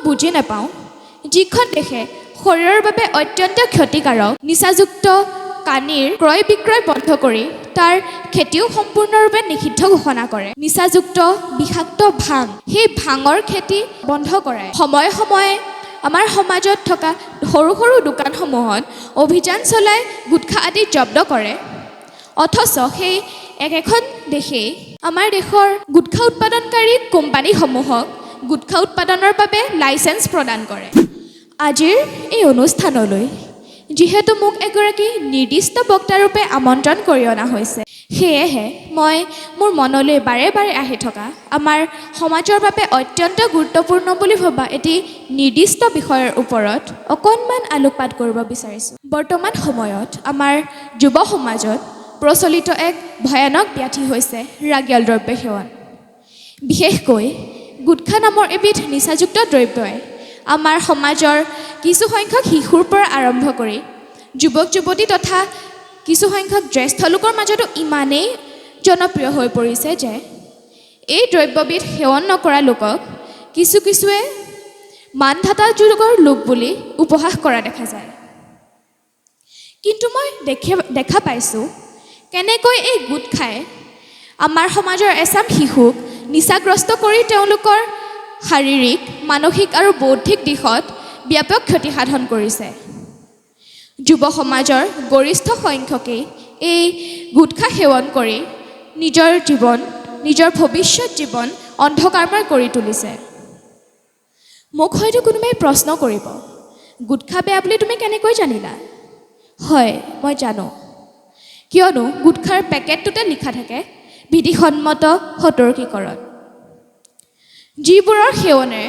বুজি নাপাওঁ যিখন দেশে শৰীৰৰ বাবে অত্যন্ত ক্ষতিকাৰক নিচাযুক্ত কানিৰ ক্ৰয় বিক্ৰয় বন্ধ কৰি তাৰ খেতিও সম্পূৰ্ণৰূপে নিষিদ্ধ ঘোষণা কৰে। নিচাযুক্ত বিষাক্ত ভাং, সেই ভাঙৰ খেতি বন্ধ কৰাই সময়ে সময়ে আমাৰ সমাজত থকা সৰু সৰু দোকানসমূহত অভিযান চলাই গুটখা আদি জব্দ কৰে। অথচ সেই একেখন দেশেই আমাৰ দেশৰ গুটখা উৎপাদনকাৰী কোম্পানীসমূহক গুটখা উৎপাদনৰ বাবে লাইচেঞ্চ প্ৰদান কৰে। আজিৰ এই অনুষ্ঠানলৈ যিহেতু মোক এগৰাকী নিৰ্দিষ্ট বক্তাৰূপে আমন্ত্ৰণ কৰি অনা হৈছে, সেয়েহে মই মোৰ মনলৈ বাৰে বাৰে আহি থকা আমাৰ সমাজৰ বাবে অত্যন্ত গুৰুত্বপূৰ্ণ বুলি ভবা এটি নিৰ্দিষ্ট বিষয়ৰ ওপৰত অকণমান আলোকপাত কৰিব বিচাৰিছোঁ। বৰ্তমান সময়ত আমাৰ যুৱ সমাজত প্ৰচলিত এক ভয়ানক ব্যাধি হৈছে ৰাগিয়াল দ্ৰব্য সেৱন। বিশেষকৈ গুটখা নামৰ এবিধ নিচাযুক্ত দ্ৰব্যই আমাৰ সমাজৰ কিছুসংখ্যক শিশুৰ পৰা আৰম্ভ কৰি যুৱক যুৱতী তথা কিছুসংখ্যক জ্যেষ্ঠ লোকৰ মাজতো ইমানেই জনপ্ৰিয় হৈ পৰিছে যে এই দ্ৰব্যবিধ সেৱন নকৰা লোকক কিছুৱে মানধাতা যুগৰ লোক বুলি উপহাস কৰা দেখা যায়। কিন্তু মই দেখা পাইছোঁ কেনেকৈ এই গুটখাই আমাৰ সমাজৰ এচাম শিশুক নিচাগ্ৰস্ত কৰি তেওঁলোকৰ শাৰীৰিক, মানসিক আৰু বৌদ্ধিক দিশত ব্যাপক ক্ষতি সাধন কৰিছে। যুৱ সমাজৰ গৰিষ্ঠ সংখ্যকেই এই গুটখা সেৱন কৰি নিজৰ ভৱিষ্যত জীৱন অন্ধকাৰময় কৰি তুলিছে। মোক হয়তো কোনোবাই প্ৰশ্ন কৰিব, গুটখা বেয়া বুলি তুমি কেনেকৈ জানিলা? হয়, মই জানো। কিয়নো গুটখাৰ পেকেটটোতে লিখা থাকে বিধিসন্মত সতৰ্কীকৰণ, যিবোৰৰ সেৱনে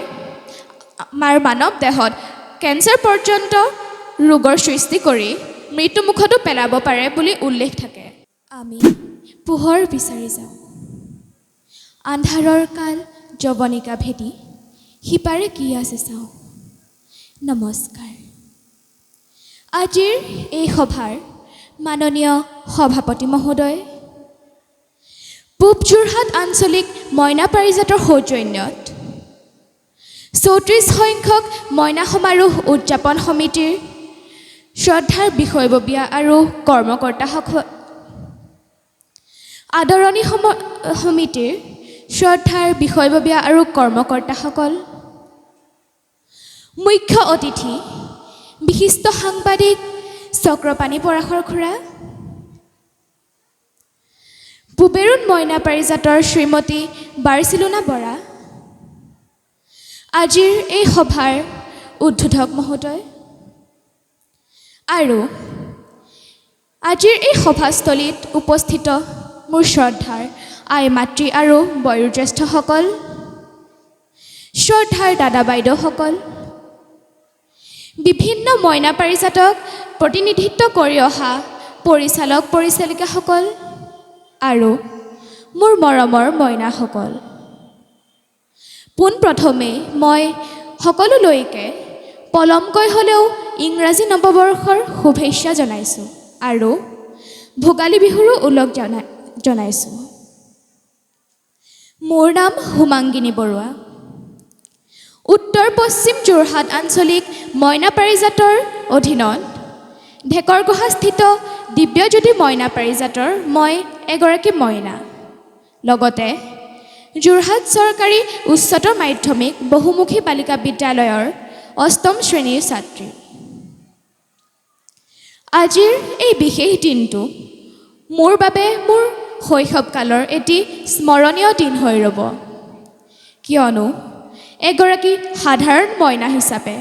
আমাৰ মানৱ দেহত কেঞ্চাৰ পৰ্যন্ত ৰোগৰ সৃষ্টি কৰি মৃত্যুমুখতো পেলাব পাৰে বুলি উল্লেখ থাকে। আমি পোহৰ বিচাৰি যাওঁ, আন্ধাৰৰ কাল যৱনিকা ভেদি সিপাৰে কি আছে চাওঁ। নমস্কাৰ। আজিৰ এই সভাৰ মাননীয় সভাপতি মহোদয়, পূব যোৰহাট আঞ্চলিক মইনা পাৰিজাতৰ সৌজন্যত ৩৪ সংখ্যক মইনা সমাৰোহ উদযাপন সমিতিৰ শ্ৰদ্ধাৰ বিষয়ববীয়া আৰু কৰ্মকৰ্তাসকল, আদৰণি সমিতিৰ শ্ৰদ্ধাৰ বিষয়ববীয়া আৰু কৰ্মকৰ্তাসকল, মুখ্য অতিথি বিশিষ্ট সাংবাদিক চক্ৰপাণি পৰাশৰ খুৰা, পূবেৰুণ মইনা পাৰিজাতৰ শ্ৰীমতী বাৰ্চিলোনা বৰা, আজিৰ এই সভাৰ উদ্বোধক মহোদয় আৰু আজিৰ এই সভাস্থলীত উপস্থিত মোৰ শ্ৰদ্ধাৰ আই মাতৃ আৰু বয়োজ্যেষ্ঠসকল, শ্ৰদ্ধাৰ দাদা বাইদেউসকল, বিভিন্ন মইনা পাৰিজাতক প্ৰতিনিধিত্ব কৰি অহা পৰিচালক পৰিচালিকাসকল আৰু মোৰ মৰমৰ মইনাসকল, পোনপ্ৰথমে মই সকলোলৈকে পলমকৈ হ'লেও ইংৰাজী নৱবৰ্ষৰ শুভেচ্ছা জনাইছোঁ আৰু ভোগালী বিহুৰো ওলগ জনাইছোঁ। মোৰ নাম হোমাংগিনী বৰুৱা। উত্তৰ পশ্চিম যোৰহাট আঞ্চলিক মইনা পাৰিজাতৰ অধীনত ঢেকৰগোহাস্থিত দিব্যজ্যোতি মইনা পাৰিজাতৰ মই এগৰাকী মইনা, লগতে যোৰহাট চৰকাৰী উচ্চতৰ মাধ্যমিক বহুমুখী বালিকা বিদ্যালয়ৰ ৮ম শ্ৰেণীৰ ছাত্ৰী। আজিৰ এই বিশেষ দিনটো মোৰ বাবে মোৰ শৈশৱকালৰ এটি স্মৰণীয় দিন হৈ ৰ'ব, কিয়নো এগৰাকী সাধাৰণ মইনা হিচাপে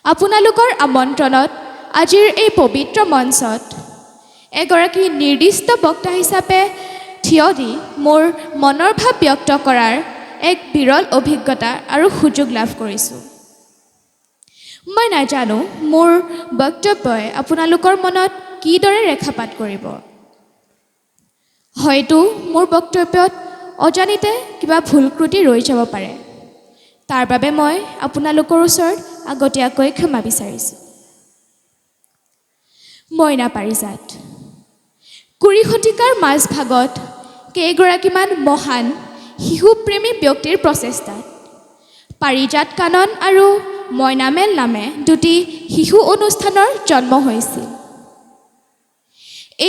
আপোনালোকৰ আমন্ত্ৰণত আজিৰ এই পবিত্ৰ মঞ্চত এগৰাকী নিৰ্দিষ্ট বক্তা হিচাপে থিয় দি মোৰ মনৰ ভাৱ ব্যক্ত কৰাৰ এক বিৰল অভিজ্ঞতা আৰু সুযোগ লাভ কৰিছোঁ। মই নাজানো মোৰ বক্তব্যই আপোনালোকৰ মনত কিদৰে ৰেখাপাত কৰিব। হয়তো মোৰ বক্তব্যত অজানিতে কিবা ভুল ত্ৰুটি ৰৈ যাব পাৰে, তাৰ বাবে মই আপোনালোকৰ ওচৰত আগতীয়াকৈ ক্ষমা বিচাৰিছোঁ। মইনা পাৰিজাত ২০ শতিকাৰ মাজভাগত কেইগৰাকীমান মহান শিশুপ্ৰেমী ব্যক্তিৰ প্ৰচেষ্টাত পাৰিজাত কানন আৰু মইনামেল নামে দুটি শিশু অনুষ্ঠানৰ জন্ম হৈছিল।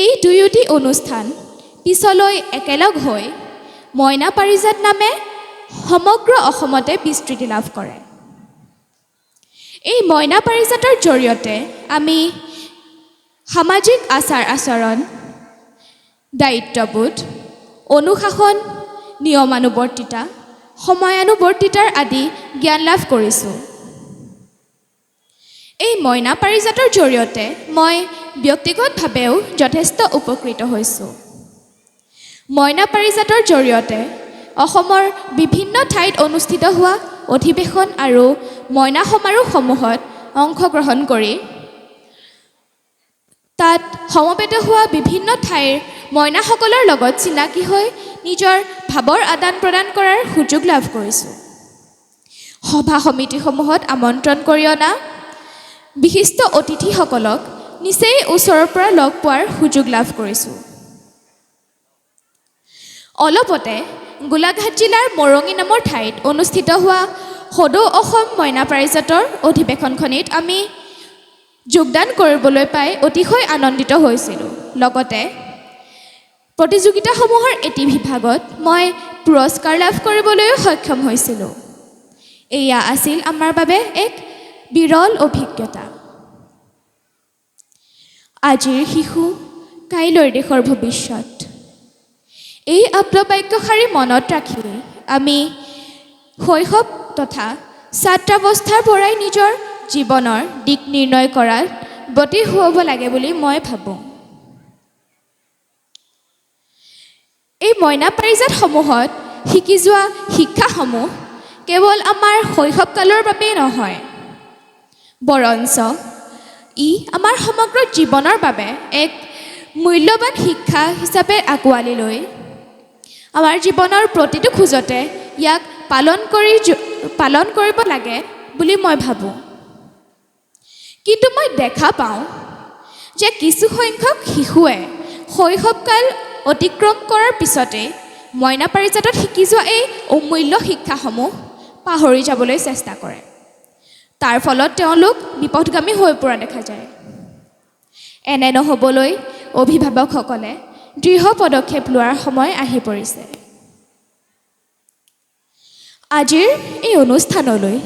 এই দুয়োটি অনুষ্ঠান পিছলৈ একেলগ হৈ মইনা পাৰিজাত নামে সমগ্ৰ অসমতে বিস্তৃতি লাভ কৰে। এই মইনা পাৰিজাতৰ জৰিয়তে আমি সামাজিক আচাৰ আচৰণ, দায়িত্ববোধ, অনুশাসন, নিয়মানুৱৰ্তিতা, সময়ানুৱৰ্তিতাৰ আদি জ্ঞান লাভ কৰিছোঁ। এই মইনা পাৰিজাতৰ জৰিয়তে মই ব্যক্তিগতভাৱেও যথেষ্ট উপকৃত হৈছোঁ। মইনা পাৰিজাতৰ জৰিয়তে অসমৰ বিভিন্ন ঠাইত অনুষ্ঠিত হোৱা অধিৱেশন আৰু মইনা সমাৰোহসমূহত অংশগ্ৰহণ কৰি তাত সমবেত হোৱা বিভিন্ন ঠাইৰ মইনাসকলৰ লগত চিনাকি হৈ নিজৰ ভাৱৰ আদান প্ৰদান কৰাৰ সুযোগ লাভ কৰিছোঁ। সভা সমিতিসমূহত আমন্ত্ৰণ কৰি অনা বিশিষ্ট অতিথিসকলক নিচেই ওচৰৰ পৰা লগ পোৱাৰ সুযোগ লাভ কৰিছোঁ। অলপতে গোলাঘাট জিলাৰ মৰঙী নামৰ ঠাইত অনুষ্ঠিত হোৱা সদৌ অসম মইনা পাৰিজাতৰ অধিৱেশনখনিত আমি যোগদান কৰিবলৈ পাই অতিশয় আনন্দিত হৈছিলোঁ। লগতে প্ৰতিযোগিতাসমূহৰ এটি বিভাগত মই পুৰস্কাৰ লাভ কৰিবলৈও সক্ষম হৈছিলোঁ। এয়া আছিল আমাৰ বাবে এক বিৰল অভিজ্ঞতা। আজিৰ শিশু কাইলৈৰ দেশৰ ভৱিষ্যত। এই আপ্তবাক্যশাৰী মনত ৰাখি আমি শৈশৱ তথা ছাত্ৰাৱস্থাৰ পৰাই নিজৰ জীৱনৰ দিশ নিৰ্ণয় কৰাত ব্ৰতী হ'ব লাগে বুলি মই ভাবোঁ। এই মইনা পাৰিজাতসমূহত শিকি যোৱা শিক্ষাসমূহ কেৱল আমাৰ শৈশৱকালৰ বাবেই নহয়, বৰঞ্চ ই আমাৰ সমগ্ৰ জীৱনৰ বাবে এক মূল্যৱান শিক্ষা হিচাপে আঁকোৱালি লৈ আমাৰ জীৱনৰ প্ৰতিটো খোজতে ইয়াক পালন কৰিব লাগে বুলি মই ভাবোঁ। কিন্তু মই দেখা পাওঁ যে কিছুসংখ্যক শিশুৱে শৈশৱকাল অতিক্ৰম কৰাৰ পিছতে মইনা পাৰিজাতত শিকি যোৱা এই অমূল্য শিক্ষাসমূহ পাহৰি যাবলৈ চেষ্টা কৰে। তাৰ ফলত তেওঁলোক বিপথগামী হৈ পৰা দেখা যায়। এনে নহ'বলৈ অভিভাৱকসকলে দৃঢ় পদক্ষেপ লোৱাৰ সময় আহি পৰিছে। আজিৰ এই অনুষ্ঠানলৈ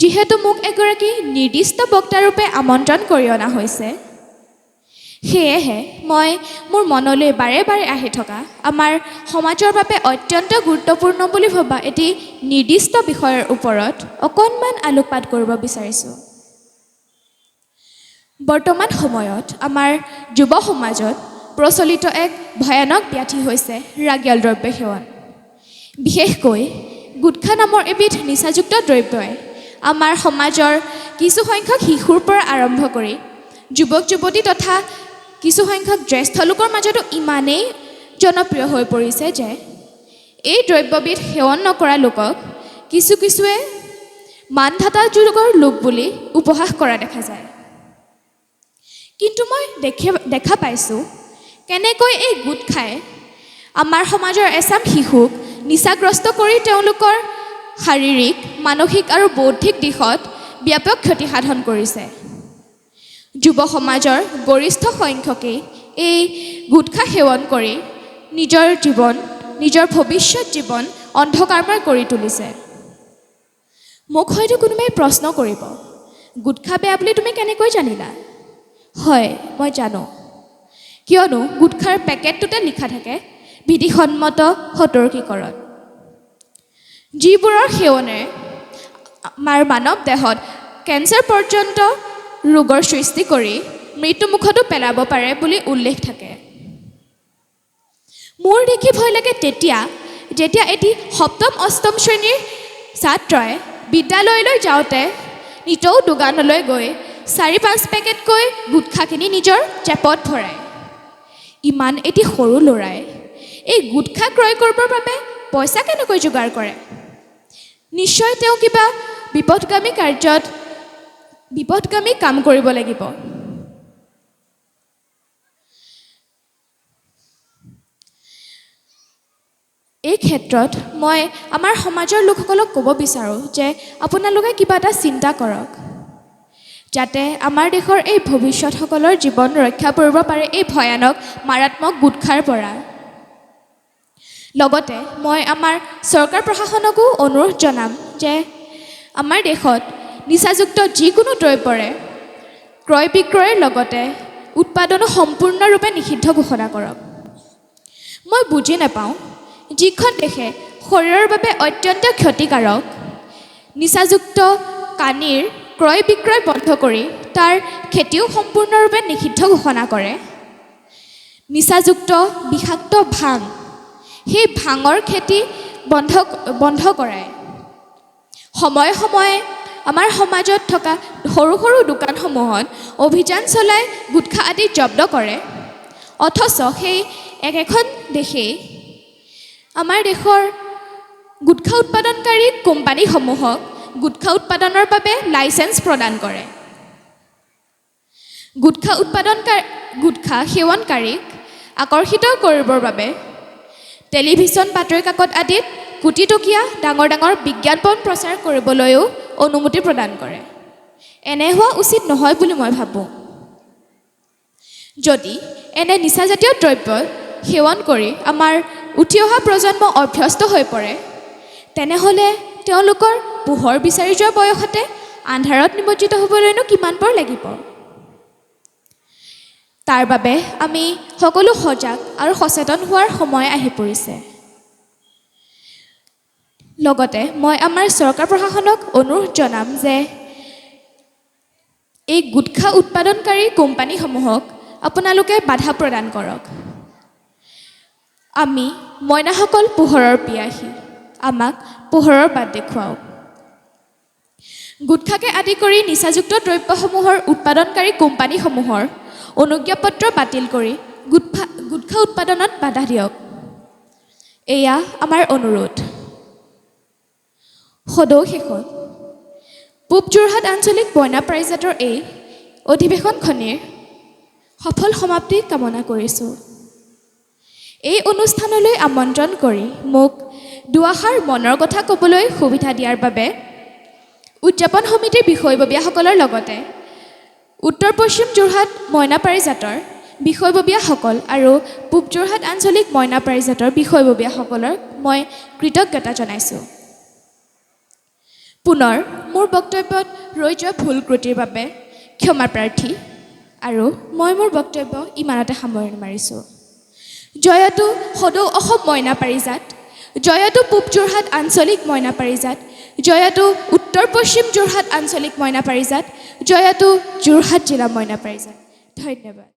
যিহেতু মোক এগৰাকী নিৰ্দিষ্ট বক্তাৰূপে আমন্ত্ৰণ কৰি অনা হৈছে, সেয়েহে মই মোৰ মনলৈ বাৰে বাৰে আহি থকা আমাৰ সমাজৰ বাবে অত্যন্ত গুৰুত্বপূৰ্ণ বুলি ভবা এটি নিৰ্দিষ্ট বিষয়ৰ ওপৰত অকণমান আলোকপাত কৰিব বিচাৰিছোঁ। বৰ্তমান সময়ত আমাৰ যুৱ সমাজত প্ৰচলিত এক ভয়ানক ব্যাধি হৈছে ৰাগিয়াল দ্ৰব্য সেৱন। বিশেষকৈ গুটখা নামৰ এবিধ নিচাযুক্ত দ্ৰব্যই আমাৰ সমাজৰ কিছুসংখ্যক শিশুৰ পৰা আৰম্ভ কৰি যুৱক যুৱতী তথা কিছুসংখ্যক জ্যেষ্ঠ লোকৰ মাজতো ইমানেই জনপ্ৰিয় হৈ পৰিছে যে এই দ্ৰব্যবিধ সেৱন নকৰা লোকক কিছুৱে মানধাতা যুগৰ লোক বুলি উপহাস কৰা দেখা যায়। কিন্তু মই দেখা পাইছোঁ কেনেকৈ এই গুটখাই আমাৰ সমাজৰ এচাম শিশুক নিচাগ্ৰস্ত কৰি তেওঁলোকৰ শাৰীৰিক, মানসিক আৰু বৌদ্ধিক দিশত ব্যাপক ক্ষতি সাধন কৰিছে। যুৱ সমাজৰ গৰিষ্ঠ সংখ্যকেই এই গুটখা সেৱন কৰি নিজৰ ভৱিষ্যত জীৱন অন্ধকাৰময় কৰি তুলিছে। মোক হয়তো কোনোবাই প্ৰশ্ন কৰিব, গুটখা বেয়া বুলি তুমি কেনেকৈ জানিলা? হয়, মই জানো। কিয়নো গুটখাৰ পেকেটটোতে লিখা থাকে বিধিসন্মত সতৰ্কীকৰণ, যিবোৰৰ সেৱনে আমাৰ মানৱ দেহত কেঞ্চাৰ পৰ্যন্ত ৰোগৰ সৃষ্টি কৰি মৃত্যুমুখতো পেলাব পাৰে বুলি উল্লেখ থাকে। মোৰ দেখি ভয় লাগে যেতিয়া এটি সপ্তম অষ্টম শ্ৰেণীৰ ছাত্ৰই বিদ্যালয়লৈ যাওঁতে নিতৌ দোকানলৈ গৈ ৪-৫ পেকেটকৈ গুটখা কিনি নিজৰ জেপত ভৰায়। ইমান এটি সৰু ল'ৰাই এই গুটখা ক্ৰয় কৰিবৰ বাবে পইচা কেনেকৈ যোগাৰ কৰে? নিশ্চয় তেওঁ কিবা বিপথগামী কাম কৰিব লাগিব। এই ক্ষেত্ৰত মই আমাৰ সমাজৰ লোকসকলক ক'ব বিচাৰোঁ যে আপোনালোকে কিবা এটা চিন্তা কৰক যাতে আমাৰ দেশৰ এই ভৱিষ্যতসকলৰ জীৱন ৰক্ষা কৰিব পাৰে এই ভয়ানক মাৰাত্মক গুটখাৰ পৰা। লগতে মই আমাৰ চৰকাৰ প্ৰশাসনকো অনুৰোধ জনাম যে আমাৰ দেশত নিচাযুক্ত যিকোনো দ্ৰব্যৰে ক্ৰয় বিক্ৰয়ৰ লগতে উৎপাদনো সম্পূৰ্ণৰূপে নিষিদ্ধ ঘোষণা কৰক। মই বুজি নাপাওঁ যিখন দেশে শৰীৰৰ বাবে অত্যন্ত ক্ষতিকাৰক নিচাযুক্ত কানিৰ ক্ৰয় বিক্ৰয় বন্ধ কৰি তাৰ খেতিও সম্পূৰ্ণৰূপে নিষিদ্ধ ঘোষণা কৰে, নিচাযুক্ত বিষাক্ত ভাং সেই ভাঙৰ খেতি বন্ধ কৰায়, সময়ে সময়ে আমাৰ সমাজত থকা সৰু সৰু দোকানসমূহত অভিযান চলাই গুটখা আদি জব্দ কৰে, অথচ সেই একেখন দেশেই আমাৰ দেশৰ গুটখা উৎপাদনকাৰী কোম্পানীসমূহক গুটখা উৎপাদনৰ বাবে লাইচেন্স প্ৰদান কৰে। গুটখা সেৱনকাৰীক আকৰ্ষিত কৰিবৰ বাবে টেলিভিছন বাতৰি কাকত আদিত কোটিটকীয়া ডাঙৰ ডাঙৰ বিজ্ঞাপন প্ৰচাৰ কৰিবলৈও অনুমতি প্ৰদান কৰে। এনে হোৱা উচিত নহয় বুলি মই ভাবোঁ। যদি এনে নিচাজাতীয় দ্ৰব্য সেৱন কৰি আমাৰ উঠি অহা প্ৰজন্ম অভ্যস্ত হৈ পৰে তেনেহ'লে তেওঁলোকৰ পোহৰ বিচাৰি যোৱা বয়সতে আন্ধাৰত নিমজ্জিত হ'বলৈনো কিমান পৰ লাগিব। তাৰ বাবে আমি সকলো সজাগ আৰু সচেতন হোৱাৰ সময় আহি পৰিছে। লগতে মই আমাৰ চৰকাৰ প্ৰশাসনক অনুৰোধ জনাম যে এই গুটখা উৎপাদনকাৰী কোম্পানীসমূহক আপোনালোকে বাধা প্ৰদান কৰক। আমি মইনাসকল পোহৰৰ পিয়াসী, আমাক পোহৰৰ বাট দেখুৱাওক। গুটখাকে আদি কৰি নিচাযুক্ত দ্ৰব্যসমূহৰ উৎপাদনকাৰী কোম্পানীসমূহৰ অনুজ্ঞাপত্ৰ বাতিল কৰি গুটখা উৎপাদনত বাধা দিয়ক, এয়া আমাৰ অনুৰোধ। সদৌ শেষত পূব যোৰহাট আঞ্চলিক বইনা পাৰিজাতৰ এই অধিৱেশনখনিৰ সফল সমাপ্তি কামনা কৰিছোঁ। এই অনুষ্ঠানলৈ আমন্ত্ৰণ কৰি মোক দুআষাৰ মনৰ কথা ক'বলৈ সুবিধা দিয়াৰ বাবে উদযাপন সমিতিৰ বিষয়ববীয়াসকলৰ লগতে উত্তৰ পশ্চিম যোৰহাট মইনা পাৰিজাতৰ বিষয়ববীয়াসকল আৰু পূব যোৰহাট আঞ্চলিক মইনা পাৰিজাতৰ বিষয়ববীয়াসকলক মই কৃতজ্ঞতা জনাইছোঁ। পুনৰ মোৰ বক্তব্যত ৰৈ যোৱা ভুল ত্ৰুটিৰ বাবে ক্ষমা প্ৰাৰ্থী আৰু মই মোৰ বক্তব্য ইমানতে সামৰণি মাৰিছোঁ। জয়তু সদৌ অসম মইনা পাৰিজাত, জয়তু পূব যোৰহাট আঞ্চলিক মইনা পাৰিজাত, জয়তু উত্তৰ পশ্চিম যোৰহাট আঞ্চলিক মইনা পাৰিজাত, জয়তু যোৰহাট জিলা মইনা পাৰিজাত। ধন্যবাদ।